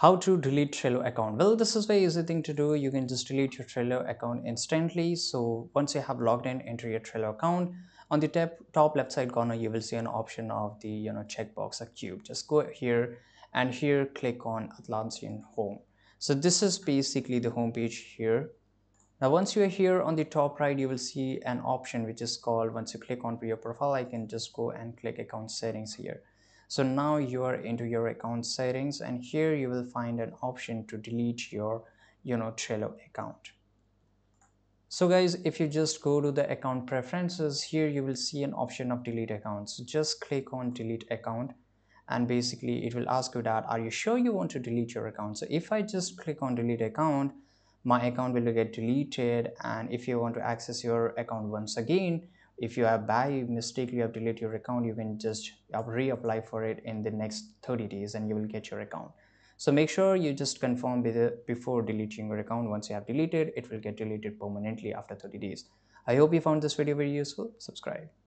How to delete Trello account? Well, this is very easy thing to do. You can just delete your Trello account instantly. So once you have logged in, enter your Trello account. On the top left side corner, you will see an option of the checkbox, a cube. Just go here and here click on Atlassian Home. So this is basically the home page here. Now, once you are here on the top right, you will see an option which is called, once you click onto your profile, I can just go and click account settings here. So now you are into your account settings, and here you will find an option to delete your, Trello account. So guys, if you just go to the account preferences, here you will see an option of delete account. So just click on delete account, and basically it will ask you that, are you sure you want to delete your account? So if I just click on delete account, my account will get deleted. And if you want to access your account once again, if you have by mistake you have deleted your account, you can just reapply for it in the next 30 days and you will get your account. So make sure you just confirm with it before deleting your account. Once you have deleted, it will get deleted permanently after 30 days. I hope you found this video very useful. Subscribe.